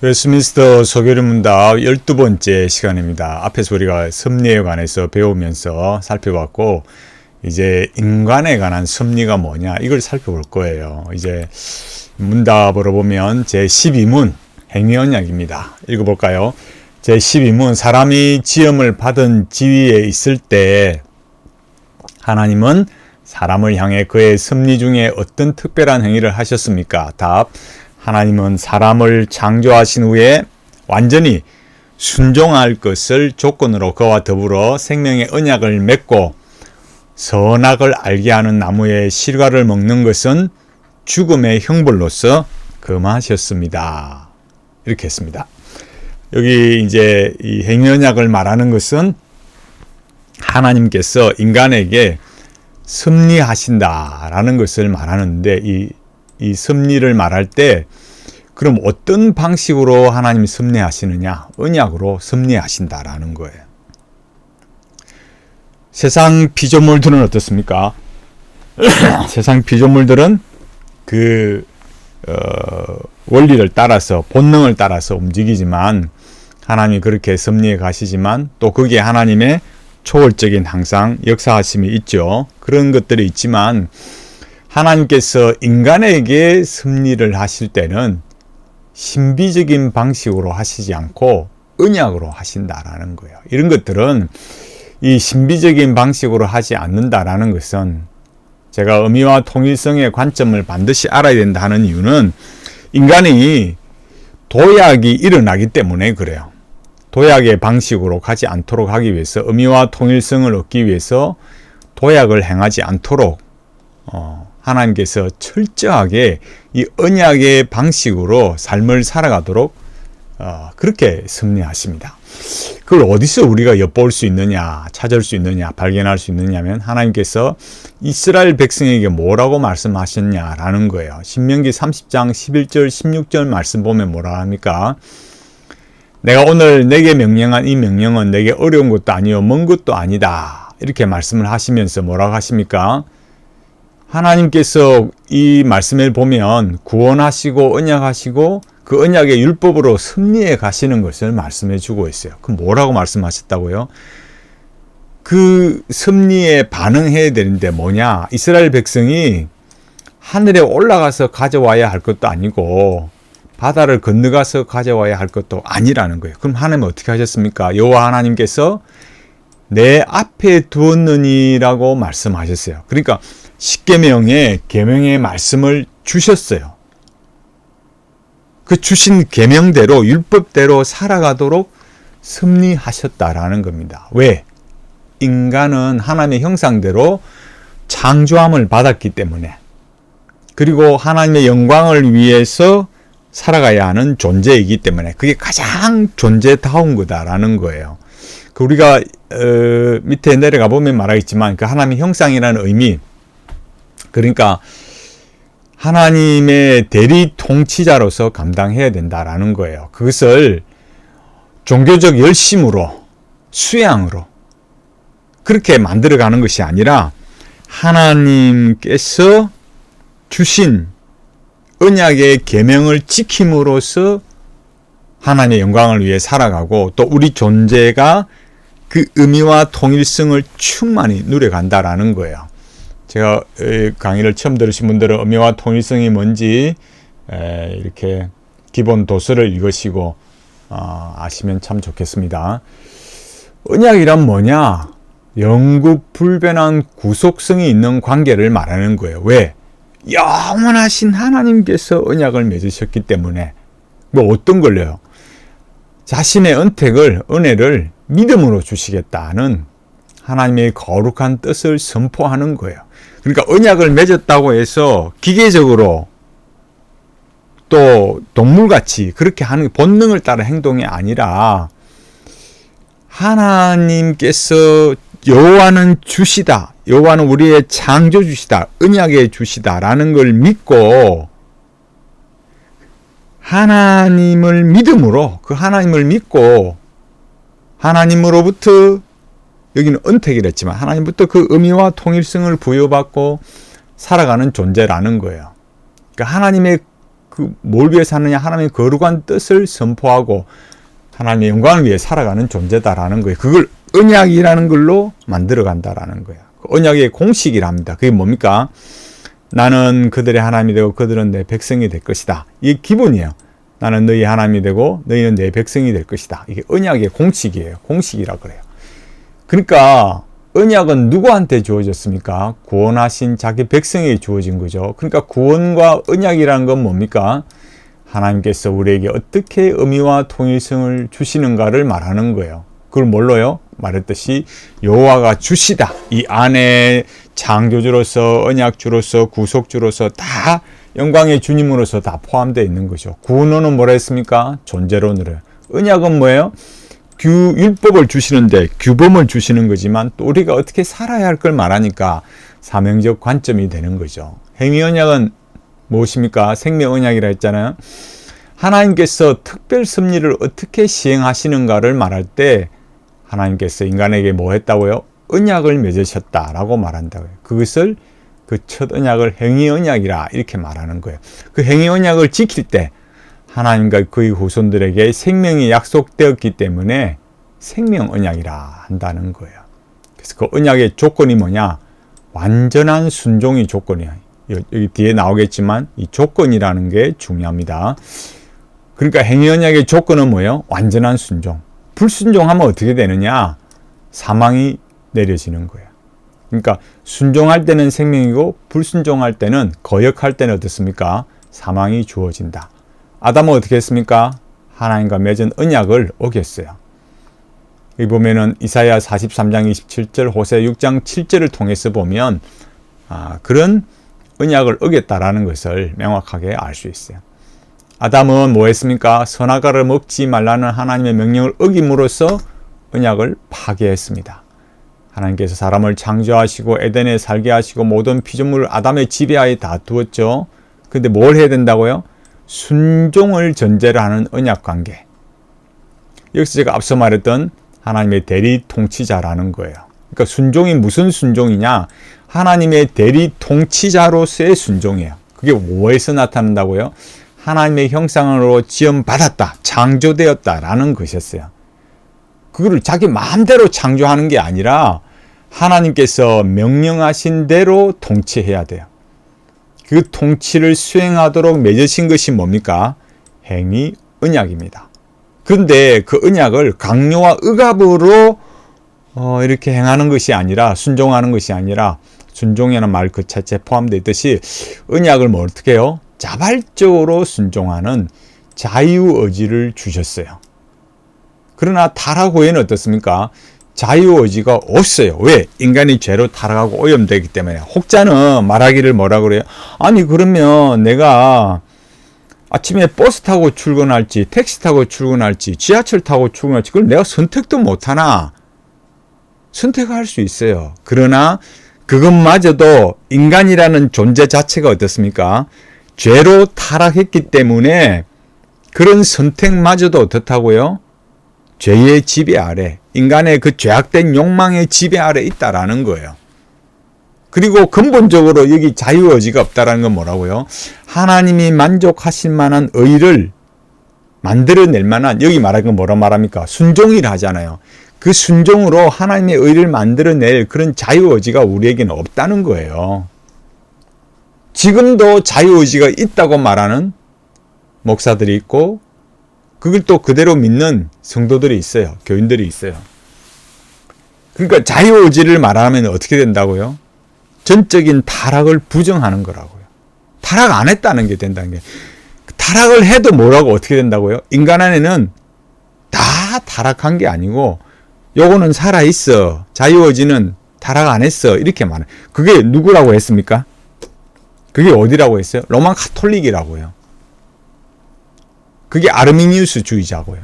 웨스트민스터 소교리 문답 12번째 시간입니다. 앞에서 우리가 섭리에 관해서 배우면서 살펴봤고, 이제 인간에 관한 섭리가 뭐냐, 이걸 살펴볼 거예요. 이제 문답으로 보면 제12문 행위언약입니다. 읽어볼까요? 제12문 사람이 지음을 받은 지위에 있을 때 하나님은 사람을 향해 그의 섭리 중에 어떤 특별한 행위를 하셨습니까? 답. 하나님은 사람을 창조하신 후에 완전히 순종할 것을 조건으로 그와 더불어 생명의 언약을 맺고 선악을 알게 하는 나무의 실과를 먹는 것은 죽음의 형벌로서 금하셨습니다. 이렇게 했습니다. 여기 이제 이 행위언약을 말하는 것은 하나님께서 인간에게 섭리하신다라는 것을 말하는데, 이 섭리를 말할 때 그럼 어떤 방식으로 하나님이 섭리하시느냐? 언약으로 섭리하신다라는 거예요. 세상 피조물들은 어떻습니까? 세상 피조물들은 그 원리를 따라서, 본능을 따라서 움직이지만 하나님이 그렇게 섭리해 가시지만 또 거기에 하나님의 초월적인 항상 역사하심이 있죠. 그런 것들이 있지만 하나님께서 인간에게 섭리를 하실 때는 신비적인 방식으로 하시지 않고 언약으로 하신다라는 거예요. 이런 것들은 이 신비적인 방식으로 하지 않는다라는 것은, 제가 의미와 통일성의 관점을 반드시 알아야 된다 하는 이유는 인간이 도약이 일어나기 때문에 그래요. 도약의 방식으로 가지 않도록 하기 위해서, 의미와 통일성을 얻기 위해서 도약을 행하지 않도록 하나님께서 철저하게 이 언약의 방식으로 삶을 살아가도록 그렇게 섭리하십니다. 그걸 어디서 우리가 엿볼 수 있느냐, 찾을 수 있느냐, 발견할 수 있느냐면 하나님께서 이스라엘 백성에게 뭐라고 말씀하셨냐라는 거예요. 신명기 30장 11절 16절 말씀 보면 뭐라 합니까? 내가 오늘 내게 명령한 이 명령은 내게 어려운 것도 아니요 먼 것도 아니다, 이렇게 말씀을 하시면서 뭐라고 하십니까? 하나님께서 이 말씀을 보면 구원하시고 언약하시고 그 언약의 율법으로 섭리해 가시는 것을 말씀해 주고 있어요. 그럼 뭐라고 말씀하셨다고요? 그 섭리에 반응해야 되는데 뭐냐? 이스라엘 백성이 하늘에 올라가서 가져와야 할 것도 아니고 바다를 건너가서 가져와야 할 것도 아니라는 거예요. 그럼 하나님은 어떻게 하셨습니까? 여호와 하나님께서 내 앞에 두었느니라고 말씀하셨어요. 그러니까 십계명에 계명의 말씀을 주셨어요. 그 주신 계명대로, 율법대로 살아가도록 섭리하셨다라는 겁니다. 왜? 인간은 하나님의 형상대로 창조함을 받았기 때문에, 그리고 하나님의 영광을 위해서 살아가야 하는 존재이기 때문에 그게 가장 존재다운 거다라는 거예요. 우리가 밑에 내려가 보면 말하겠지만 그 하나님의 형상이라는 의미, 그러니까 하나님의 대리 통치자로서 감당해야 된다라는 거예요. 그것을 종교적 열심으로, 수양으로 그렇게 만들어가는 것이 아니라 하나님께서 주신 언약의 계명을 지킴으로써 하나님의 영광을 위해 살아가고, 또 우리 존재가 그 의미와 통일성을 충만히 누려간다라는 거예요. 제가 강의를 처음 들으신 분들은 의미와 통일성이 뭔지 이렇게 기본 도서를 읽으시고 아시면 참 좋겠습니다. 언약이란 뭐냐? 영구 불변한 구속성이 있는 관계를 말하는 거예요. 왜? 영원하신 하나님께서 언약을 맺으셨기 때문에. 뭐 어떤 걸요? 자신의 은혜를 믿음으로 주시겠다는 하나님의 거룩한 뜻을 선포하는 거예요. 그러니까 언약을 맺었다고 해서 기계적으로 또 동물같이 그렇게 하는 본능을 따라 행동이 아니라, 하나님께서 여호와는 주시다, 여호와는 우리의 창조주시다, 언약의 주시다라는 걸 믿고, 하나님을 믿음으로, 그 하나님을 믿고 하나님으로부터, 여기는 은택이라 했지만 하나님부터 그 의미와 통일성을 부여받고 살아가는 존재라는 거예요. 그러니까 하나님의 뭘 위해 사느냐? 하나님의 거룩한 뜻을 선포하고 하나님의 영광을 위해 살아가는 존재다라는 거예요. 그걸 언약이라는 걸로 만들어 간다라는 거예요. 언약의 공식이랍니다. 그게 뭡니까? 나는 그들의 하나님이 되고 그들은 내 백성이 될 것이다. 이게 기본이에요. 나는 너희 하나님이 되고 너희는 내 백성이 될 것이다. 이게 언약의 공식이에요. 공식이라 그래요. 그러니까 언약은 누구한테 주어졌습니까? 구원하신 자기 백성에게 주어진 거죠. 그러니까 구원과 언약이라는 건 뭡니까? 하나님께서 우리에게 어떻게 의미와 통일성을 주시는가를 말하는 거예요. 그걸 뭘로요? 말했듯이 여호와가 주시다. 이 안에 창조주로서 언약주로서 구속주로서 다 영광의 주님으로서 다 포함되어 있는 거죠. 구원론은 뭐라 했습니까? 존재론으로요. 언약은 뭐예요? 율법을 주시는데 규범을 주시는 거지만 또 우리가 어떻게 살아야 할 걸 말하니까 사명적 관점이 되는 거죠. 행위 언약은 무엇입니까? 생명 언약이라 했잖아요. 하나님께서 특별 섭리를 어떻게 시행하시는가를 말할 때 하나님께서 인간에게 뭐 했다고요? 언약을 맺으셨다라고 말한다고요. 그것을 그 첫 언약을 행위 언약이라 이렇게 말하는 거예요. 그 행위 언약을 지킬 때 하나님과 그의 후손들에게 생명이 약속되었기 때문에 생명 언약이라 한다는 거예요. 그래서 그 언약의 조건이 뭐냐? 완전한 순종이 조건이에요. 여기 뒤에 나오겠지만 이 조건이라는 게 중요합니다. 그러니까 행위 언약의 조건은 뭐예요? 완전한 순종. 불순종하면 어떻게 되느냐? 사망이 내려지는 거예요. 그러니까 순종할 때는 생명이고 불순종할 때는 거역할 때는 어떻습니까? 사망이 주어진다. 아담은 어떻게 했습니까? 하나님과 맺은 언약을 어겼어요. 여기 보면은 이사야 43장 27절, 호세 6장 7절을 통해서 보면 그런 언약을 어겼다라는 것을 명확하게 알 수 있어요. 아담은 뭐 했습니까? 선악과를 먹지 말라는 하나님의 명령을 어김으로써 언약을 파괴했습니다. 하나님께서 사람을 창조하시고 에덴에 살게 하시고 모든 피조물을 아담의 지배하에 다 두었죠. 근데 뭘 해야 된다고요? 순종을 전제로 하는 언약 관계. 여기서 제가 앞서 말했던 하나님의 대리 통치자라는 거예요. 그러니까 순종이 무슨 순종이냐? 하나님의 대리 통치자로서의 순종이에요. 그게 뭐에서 나타난다고요? 하나님의 형상으로 지음받았다, 창조되었다라는 것이었어요. 그거를 자기 마음대로 창조하는 게 아니라 하나님께서 명령하신 대로 통치해야 돼요. 그 통치를 수행하도록 맺으신 것이 뭡니까? 행위 언약입니다. 그런데 그 언약을 강요와 억압으로 이렇게 행하는 것이 아니라, 순종하는 것이 아니라, 순종이라는 말 그 자체에 포함되어 있듯이 언약을 뭐 어떻게 해요? 자발적으로 순종하는 자유의지를 주셨어요. 그러나 타락 후에는 어떻습니까? 자유의지가 없어요. 왜? 인간이 죄로 타락하고 오염되기 때문에. 혹자는 말하기를 뭐라 그래요? 아니 그러면 내가 아침에 버스 타고 출근할지 택시 타고 출근할지 지하철 타고 출근할지 그걸 내가 선택도 못하나? 선택할 수 있어요. 그러나 그것마저도 인간이라는 존재 자체가 어떻습니까? 죄로 타락했기 때문에 그런 선택마저도 어떻다고요? 죄의 지배 아래, 인간의 그 죄악된 욕망의 지배 아래 있다라는 거예요. 그리고 근본적으로 여기 자유의지가 없다라는 건 뭐라고요? 하나님이 만족하실 만한 의를 만들어낼 만한, 여기 말하는 건 뭐라 말합니까? 순종이라 하잖아요. 그 순종으로 하나님의 의를 만들어낼 그런 자유의지가 우리에게는 없다는 거예요. 지금도 자유의지가 있다고 말하는 목사들이 있고 그걸 또 그대로 믿는 성도들이 있어요. 교인들이 있어요. 그러니까 자유의지를 말하면 어떻게 된다고요? 전적인 타락을 부정하는 거라고요. 타락 안 했다는 게 된다는 게. 타락을 해도 뭐라고 어떻게 된다고요? 인간 안에는 다 타락한 게 아니고 요거는 살아있어. 자유의지는 타락 안 했어. 이렇게 말해요. 그게 누구라고 했습니까? 그게 어디라고 했어요? 로마 카톨릭이라고요. 그게 아르미니우스 주의자고요.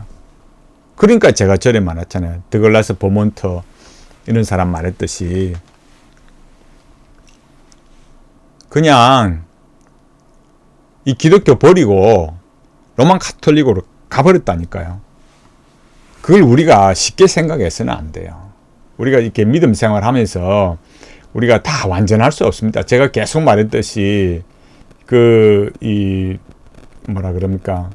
그러니까 제가 전에 말했잖아요. 드글라스 버몬터 이런 사람 말했듯이 그냥 이 기독교 버리고 로마 카톨릭으로 가버렸다니까요. 그걸 우리가 쉽게 생각해서는 안 돼요. 우리가 이렇게 믿음 생활하면서 우리가 다 완전할 수 없습니다. 제가 계속 말했듯이 뭐라 그럽니까?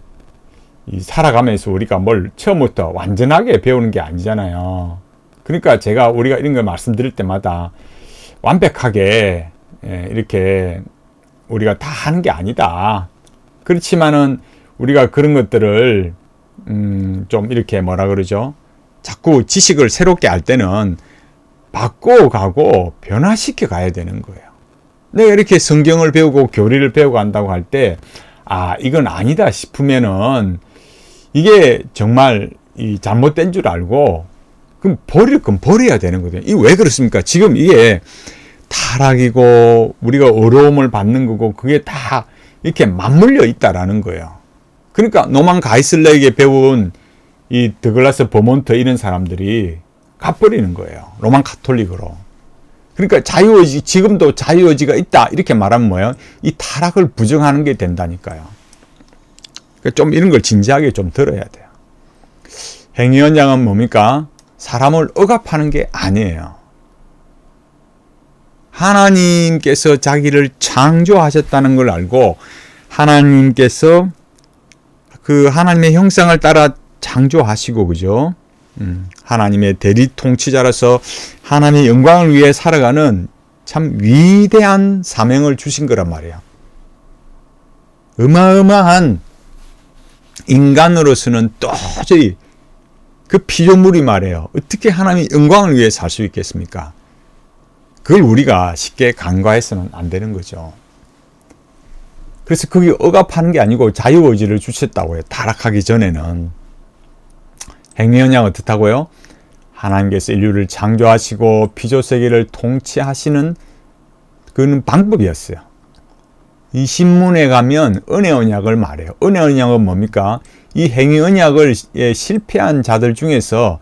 이 살아가면서 우리가 뭘 처음부터 완전하게 배우는 게 아니잖아요. 그러니까 우리가 이런 걸 말씀드릴 때마다 완벽하게 이렇게 우리가 다 하는 게 아니다. 그렇지만은 우리가 그런 것들을 좀 이렇게 뭐라 그러죠? 자꾸 지식을 새롭게 할 때는 바꿔가고 변화시켜 가야 되는 거예요. 내가 이렇게 성경을 배우고 교리를 배우고 한다고 할 때, 이건 아니다 싶으면은 이게 정말 잘못된 줄 알고, 그럼 버릴 건 버려야 되는 거거든요. 이게 왜 그렇습니까? 지금 이게 타락이고, 우리가 어려움을 받는 거고, 그게 다 이렇게 맞물려 있다라는 거예요. 그러니까 노만 가이슬러에게 배운 이 더글라스 버몬트 이런 사람들이 가버리는 거예요. 로만 카톨릭으로. 그러니까 자유의지, 지금도 자유의지가 있다 이렇게 말하면 뭐예요? 이 타락을 부정하는 게 된다니까요. 그러니까 좀 이런 걸 진지하게 좀 들어야 돼요. 행위헌장은 뭡니까? 사람을 억압하는 게 아니에요. 하나님께서 자기를 창조하셨다는 걸 알고 하나님께서 그 하나님의 형상을 따라 창조하시고, 그죠? 하나님의 대리 통치자로서 하나님의 영광을 위해 살아가는 참 위대한 사명을 주신 거란 말이에요. 어마어마한 인간으로서는 도저히 그 피조물이 말이에요. 어떻게 하나님의 영광을 위해 살 수 있겠습니까? 그걸 우리가 쉽게 간과해서는 안 되는 거죠. 그래서 그게 억압하는 게 아니고 자유의지를 주셨다고 해요. 타락하기 전에는. 행위헌장 어떻다고요? 하나님께서 인류를 창조하시고 피조세계를 통치하시는 그런 방법이었어요. 이 신문에 가면 은혜언약을 말해요. 은혜언약은 뭡니까? 이 행위언약을 실패한 자들 중에서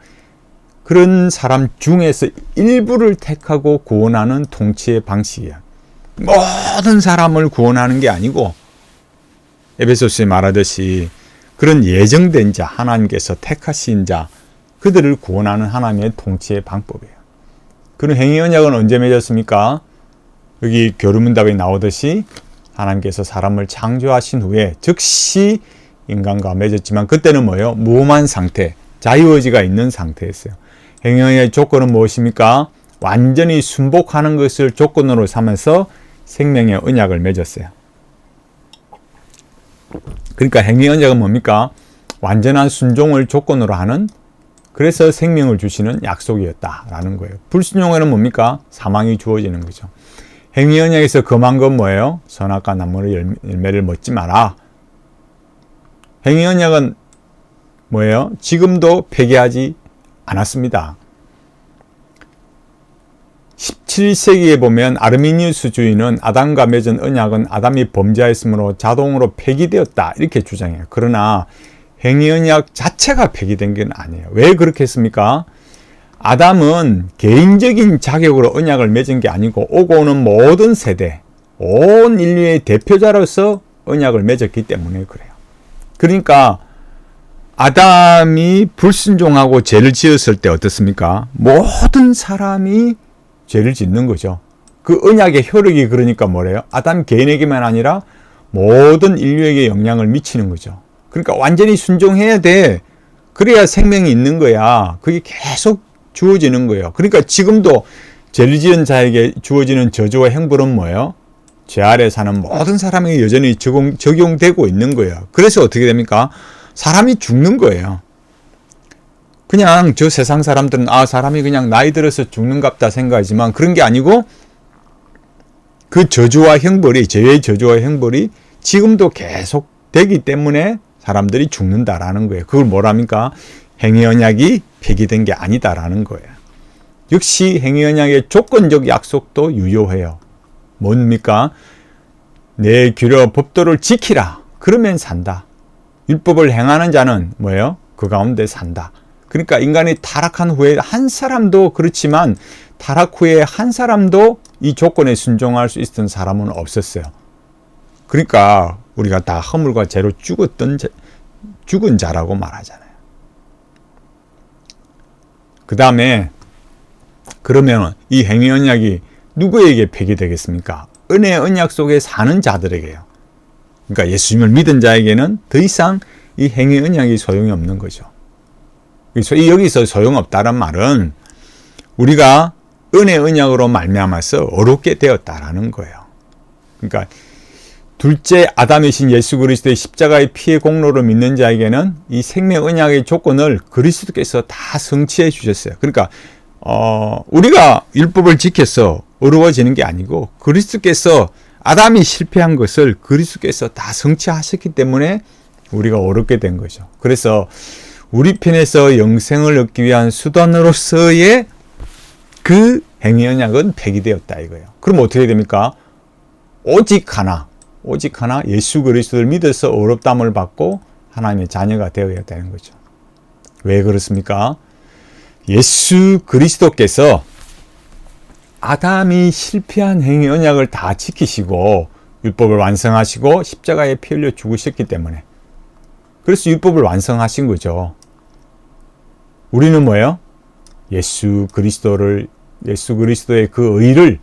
그런 사람 중에서 일부를 택하고 구원하는 통치의 방식이에요. 모든 사람을 구원하는 게 아니고 에베소서에 말하듯이 그런 예정된 자, 하나님께서 택하신 자, 그들을 구원하는 하나님의 통치의 방법이에요. 그런 행위언약은 언제 맺었습니까? 여기 교류문답에 나오듯이 하나님께서 사람을 창조하신 후에 즉시 인간과 맺었지만 그때는 뭐예요? 무험한 상태, 자유의지가 있는 상태였어요. 행위언약의 조건은 무엇입니까? 완전히 순복하는 것을 조건으로 삼아서 생명의 언약을 맺었어요. 그러니까 행위언약은 뭡니까? 완전한 순종을 조건으로 하는, 그래서 생명을 주시는 약속이었다라는 거예요. 불순종에는 뭡니까? 사망이 주어지는 거죠. 행위언약에서 금한 건 뭐예요? 선악과 나무의 열매를 먹지 마라. 행위언약은 뭐예요? 지금도 폐기하지 않았습니다. 17세기에 보면 아르미니우스 주의는 아담과 맺은 언약은 아담이 범죄하였으므로 자동으로 폐기되었다 이렇게 주장해요. 그러나 행위언약 자체가 폐기된 건 아니에요. 왜 그렇게 했습니까? 아담은 개인적인 자격으로 언약을 맺은 게 아니고 오고 오는 모든 세대, 온 인류의 대표자로서 언약을 맺었기 때문에 그래요. 그러니까 아담이 불순종하고 죄를 지었을 때 어떻습니까? 모든 사람이 죄를 짓는 거죠. 그 언약의 효력이 그러니까 뭐래요? 아담 개인에게만 아니라 모든 인류에게 영향을 미치는 거죠. 그러니까 완전히 순종해야 돼. 그래야 생명이 있는 거야. 그게 계속 주어지는 거예요. 그러니까 지금도 죄를 지은 자에게 주어지는 저주와 형벌은 뭐예요? 죄 아래 사는 모든 사람에게 여전히 적용되고 있는 거예요. 그래서 어떻게 됩니까? 사람이 죽는 거예요. 그냥 저 세상 사람들은 사람이 그냥 나이 들어서 죽는갑다 생각하지만 그런 게 아니고 그 저주와 형벌이, 죄의 저주와 형벌이 지금도 계속 되기 때문에 사람들이 죽는다라는 거예요. 그걸 뭐랍니까? 행위언약이 폐기된 게 아니다라는 거예요. 역시 행위언약의 조건적 약속도 유효해요. 뭡니까? 내 규례 법도를 지키라. 그러면 산다. 율법을 행하는 자는 뭐예요? 그 가운데 산다. 그러니까 인간이 타락한 후에 한 사람도, 그렇지만 타락 후에 한 사람도 이 조건에 순종할 수 있었던 사람은 없었어요. 그러니까 우리가 다 허물과 죄로 죽은 자라고 말하잖아요. 그 다음에 그러면 이 행위언약이 누구에게 폐기되겠습니까? 은혜의 언약 속에 사는 자들에게요. 그러니까 예수님을 믿은 자에게는 더 이상 이 행위 언약이 소용이 없는 거죠. 여기서 소용없다는 말은 우리가 은혜 언약으로 말미암아서 어렵게 되었다라는 거예요. 그러니까 둘째 아담이신 예수 그리스도의 십자가의 피의 공로를 믿는 자에게는 이 생명 언약의 조건을 그리스도께서 다 성취해 주셨어요. 그러니까 우리가 율법을 지켜서 어려워지는 게 아니고 그리스도께서 아담이 실패한 것을 그리스도께서 다 성취하셨기 때문에 우리가 어렵게 된 거죠. 그래서 우리 편에서 영생을 얻기 위한 수단으로서의 그 행위 언약은 폐기되었다 이거예요. 그럼 어떻게 됩니까? 오직 하나 예수 그리스도를 믿어서 어렵담을 받고 하나님의 자녀가 되어야 되는 거죠. 왜 그렇습니까? 예수 그리스도께서 아담이 실패한 행위 언약을 다 지키시고 율법을 완성하시고 십자가에 피 흘려 죽으셨기 때문에, 그래서 율법을 완성하신 거죠. 우리는 뭐예요? 예수 그리스도의 그 의를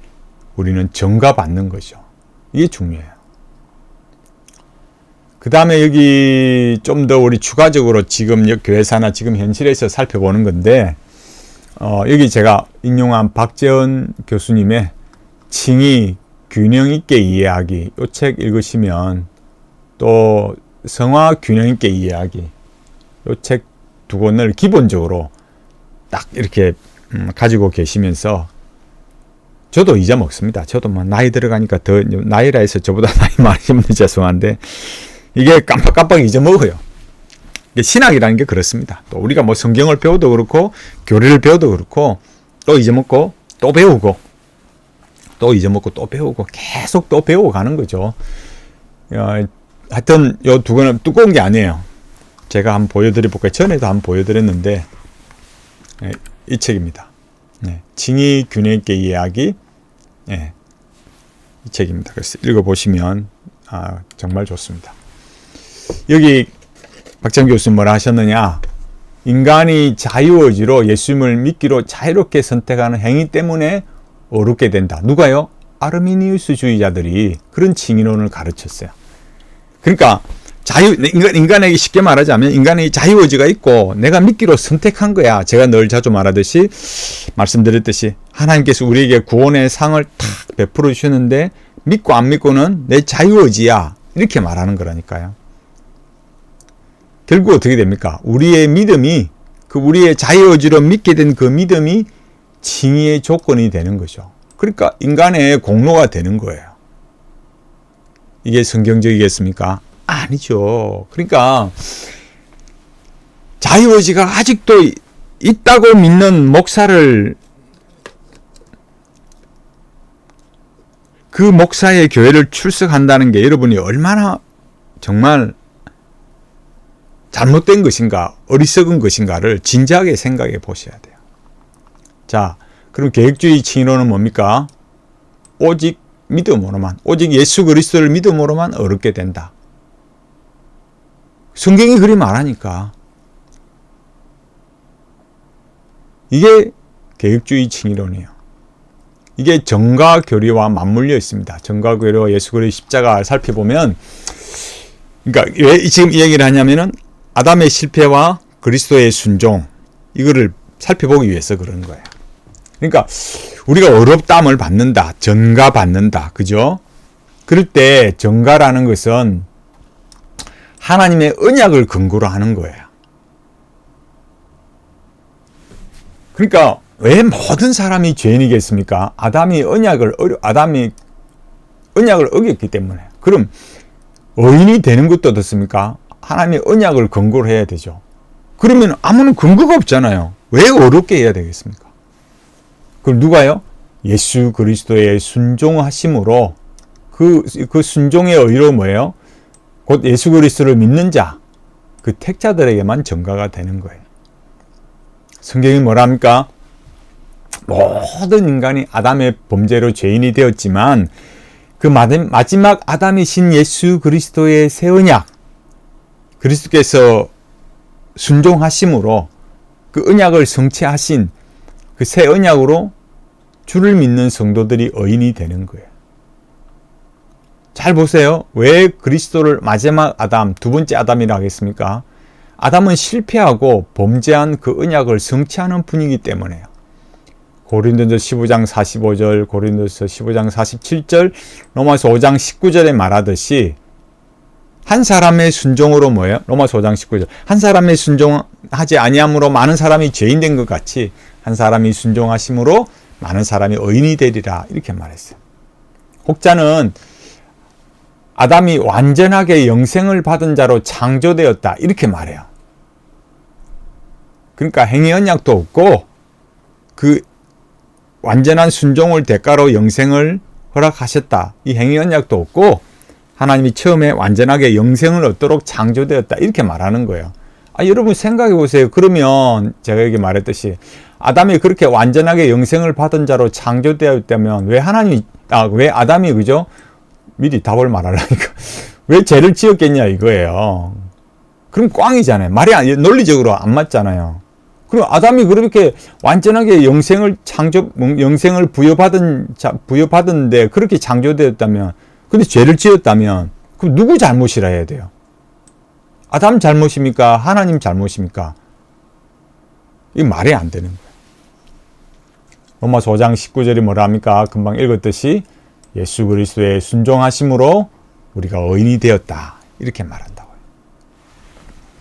우리는 전가받는 거죠. 이게 중요해요. 그 다음에 여기 좀 더 우리 추가적으로 지금 교회사나 지금 현실에서 살펴보는 건데, 여기 제가 인용한 박재원 교수님의 칭의 균형 있게 이해하기, 이 책 읽으시면, 또 성화 균형 있게 이해하기, 이 책 두 권을 기본적으로 딱 이렇게 가지고 계시면서, 저도 잊어먹습니다. 저도 뭐 나이 들어가니까 더 나이라 해서 저보다 나이 많으신 분들 죄송한데 이게 깜빡깜빡 잊어먹어요. 이게 신학이라는 게 그렇습니다. 또 우리가 뭐 성경을 배워도 그렇고 교리를 배워도 그렇고 또 잊어먹고 또 배우고 또 잊어먹고 또 배우고 계속 또 배우고 가는 거죠. 하여튼 요 두 권은 두꺼운 게 아니에요. 제가 한번 보여드려볼까요? 전에도 한번 보여드렸는데 이 책입니다. 칭의 균형 있게 이해하기, 이 책입니다. 그래서 읽어보시면 정말 좋습니다. 여기 박찬 교수님 뭐라 하셨느냐? 인간이 자유의지로 예수님을 믿기로 자유롭게 선택하는 행위 때문에 어렵게 된다. 누가요? 아르미니우스주의자들이 그런 칭의론을 가르쳤어요. 그러니까 인간에게 쉽게 말하자면 인간의 자유의지가 있고 내가 믿기로 선택한 거야. 제가 늘 자주 말씀드렸듯이 하나님께서 우리에게 구원의 상을 탁 베풀어 주셨는데 믿고 안 믿고는 내 자유의지야. 이렇게 말하는 거라니까요. 결국 어떻게 됩니까? 우리의 믿음이, 우리의 자유의지로 믿게 된 그 믿음이 칭의의 조건이 되는 거죠. 그러니까 인간의 공로가 되는 거예요. 이게 성경적이겠습니까? 아니죠. 그러니까 자유의지가 아직도 있다고 믿는 목사를, 그 목사의 교회를 출석한다는 게 여러분이 얼마나 정말 잘못된 것인가, 어리석은 것인가를 진지하게 생각해 보셔야 돼요. 자, 그럼 계획주의 칭의론은 뭡니까? 오직 믿음으로만, 오직 예수 그리스도를 믿음으로만 어렵게 된다. 성경이 그리 말하니까. 이게 계획주의 칭의론이에요. 이게 정과 교리와 맞물려 있습니다. 정과 교리와 예수 그리스도의 십자가를 살펴보면, 그러니까 왜 지금 이 얘기를 하냐면은 아담의 실패와 그리스도의 순종, 이거를 살펴보기 위해서 그런 거예요. 그러니까 우리가 어렵담을 받는다, 전가받는다, 그죠? 그럴 때 전가라는 것은 하나님의 언약을 근거로 하는 거예요. 그러니까 왜 모든 사람이 죄인이겠습니까? 아담이 언약을 어겼기 때문에. 그럼 의인이 되는 것도 어떻습니까? 하나님의 언약을 근거로 해야 되죠. 그러면 아무런 근거가 없잖아요. 왜 어렵게 해야 되겠습니까? 그걸 누가요? 예수 그리스도의 순종하심으로 그 순종의 의로 뭐예요? 곧 예수 그리스도를 믿는 자, 그 택자들에게만 전가가 되는 거예요. 성경이 뭐랍니까? 모든 인간이 아담의 범죄로 죄인이 되었지만 그 마지막 아담이신 예수 그리스도의 새 언약, 그리스도께서 순종하심으로 그 언약을 성취하신 그 새 언약으로 주를 믿는 성도들이 의인이 되는 거예요. 잘 보세요. 왜 그리스도를 마지막 아담, 두 번째 아담이라 하겠습니까? 아담은 실패하고 범죄한 그 언약을 성취하는 분이기 때문에요. 고린도서 15장 45절, 고린도서 15장 47절, 로마서 5장 19절에 말하듯이 한 사람의 순종으로 뭐예요? 로마서 5장 19절. 한 사람의 순종하지 아니함으로 많은 사람이 죄인 된 것 같이 한 사람이 순종하심으로 많은 사람이 의인이 되리라 이렇게 말했어요. 혹자는 아담이 완전하게 영생을 받은 자로 창조되었다 이렇게 말해요. 그러니까 행위 언약도 없고 그 완전한 순종을 대가로 영생을 허락하셨다. 이 행위 언약도 없고 하나님이 처음에 완전하게 영생을 얻도록 창조되었다 이렇게 말하는 거예요. 여러분 생각해 보세요. 그러면 제가 여기 말했듯이 아담이 그렇게 완전하게 영생을 받은 자로 창조되었다면 왜 아담이 그죠? 미리 답을 말하려니까 왜 죄를 지었겠냐 이거예요. 그럼 꽝이잖아요. 논리적으로 안 맞잖아요. 그럼 아담이 그렇게 완전하게 영생을 부여받은데 그렇게 창조되었다면, 근데 죄를 지었다면 그럼 누구 잘못이라 해야 돼요? 아담 잘못입니까? 하나님 잘못입니까? 이게 말이 안 되는 거예요. 로마서 5장 19절이 뭐라 합니까? 금방 읽었듯이 예수 그리스도의 순종하심으로 우리가 의인이 되었다 이렇게 말한다고요.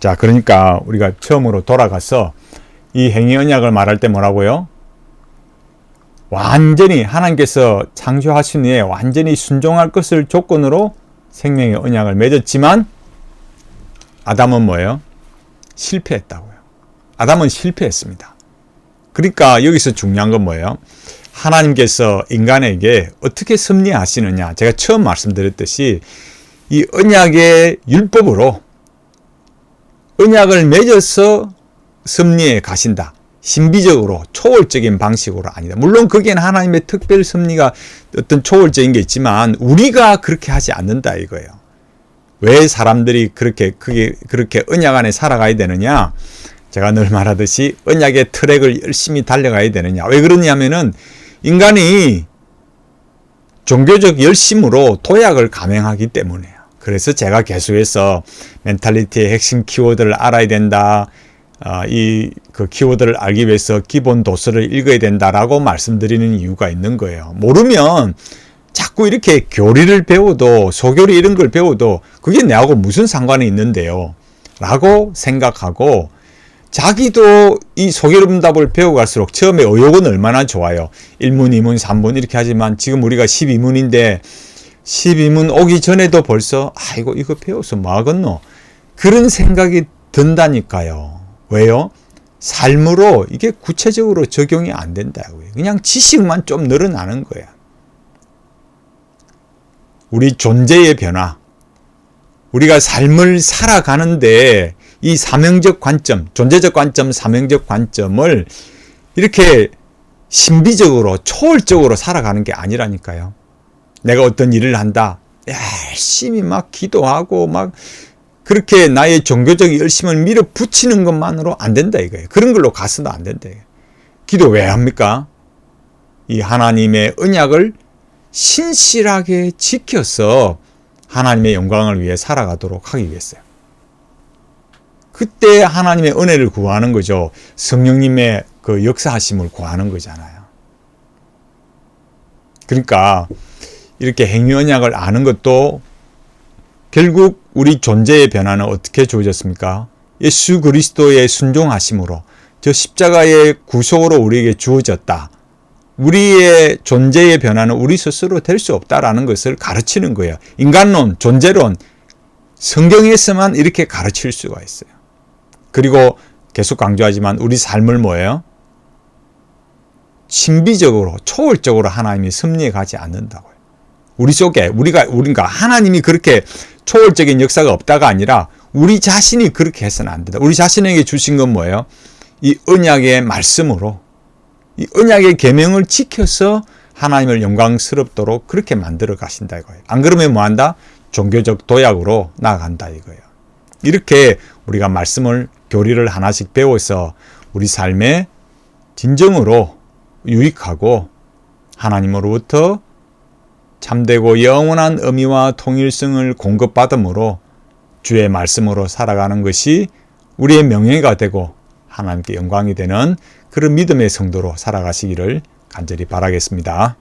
자, 그러니까 우리가 처음으로 돌아가서 이 행위 언약을 말할 때 뭐라고요? 완전히 하나님께서 창조하신 후에 완전히 순종할 것을 조건으로 생명의 언약을 맺었지만 아담은 뭐예요? 실패했다고요. 아담은 실패했습니다. 그러니까 여기서 중요한 건 뭐예요? 하나님께서 인간에게 어떻게 섭리하시느냐. 제가 처음 말씀드렸듯이 이 언약의 율법으로 언약을 맺어서 섭리에 가신다. 신비적으로 초월적인 방식으로 아니다. 물론 거기에는 하나님의 특별 섭리가 어떤 초월적인 게 있지만 우리가 그렇게 하지 않는다 이거예요. 왜 사람들이 그렇게 언약 안에 살아가야 되느냐? 제가 늘 말하듯이 언약의 트랙을 열심히 달려가야 되느냐? 왜 그러냐면은 인간이 종교적 열심으로 도약을 감행하기 때문에요. 그래서 제가 계속해서 멘탈리티의 핵심 키워드를 알아야 된다. 그 키워드를 알기 위해서 기본 도서를 읽어야 된다라고 말씀드리는 이유가 있는 거예요. 모르면 자꾸 이렇게 교리를 배워도 소교리 이런 걸 배워도 그게 내하고 무슨 상관이 있는데요 라고 생각하고 자기도 이 소교리문답을 배워갈수록 처음에 의욕은 얼마나 좋아요. 1문, 2문, 3문 이렇게 하지만 지금 우리가 12문인데 12문 오기 전에도 벌써 이거 배워서 뭐 하겠노? 그런 생각이 든다니까요. 왜요? 삶으로 이게 구체적으로 적용이 안 된다고요. 그냥 지식만 좀 늘어나는 거야. 우리 존재의 변화, 우리가 삶을 살아가는데 이 사명적 관점, 존재적 관점, 사명적 관점을 이렇게 신비적으로 초월적으로 살아가는 게 아니라니까요. 내가 어떤 일을 한다. 열심히 막 기도하고 막 그렇게 나의 종교적 열심을 밀어붙이는 것만으로 안 된다 이거예요. 그런 걸로 가서도 안 된다 이거예요. 기도 왜 합니까? 이 하나님의 언약을 신실하게 지켜서 하나님의 영광을 위해 살아가도록 하기 위해서요. 그때 하나님의 은혜를 구하는 거죠. 성령님의 그 역사하심을 구하는 거잖아요. 그러니까 이렇게 행위 언약을 아는 것도 결국 우리 존재의 변화는 어떻게 주어졌습니까? 예수 그리스도의 순종하심으로 저 십자가의 구속으로 우리에게 주어졌다. 우리의 존재의 변화는 우리 스스로 될 수 없다라는 것을 가르치는 거예요. 인간론, 존재론, 성경에서만 이렇게 가르칠 수가 있어요. 그리고 계속 강조하지만 우리 삶을 뭐예요? 신비적으로, 초월적으로 하나님이 섭리해 가지 않는다고요. 우리 속에, 우리가 하나님이 그렇게 초월적인 역사가 없다가 아니라 우리 자신이 그렇게 해서는 안 된다. 우리 자신에게 주신 건 뭐예요? 이 언약의 말씀으로 이 언약의 계명을 지켜서 하나님을 영광스럽도록 그렇게 만들어 가신다 이거예요. 안 그러면 뭐한다? 종교적 도약으로 나아간다 이거예요. 이렇게 우리가 말씀을 교리를 하나씩 배워서 우리 삶에 진정으로 유익하고 하나님으로부터 참되고 영원한 의미와 통일성을 공급받음으로 주의 말씀으로 살아가는 것이 우리의 명예가 되고 하나님께 영광이 되는 그런 믿음의 성도로 살아가시기를 간절히 바라겠습니다.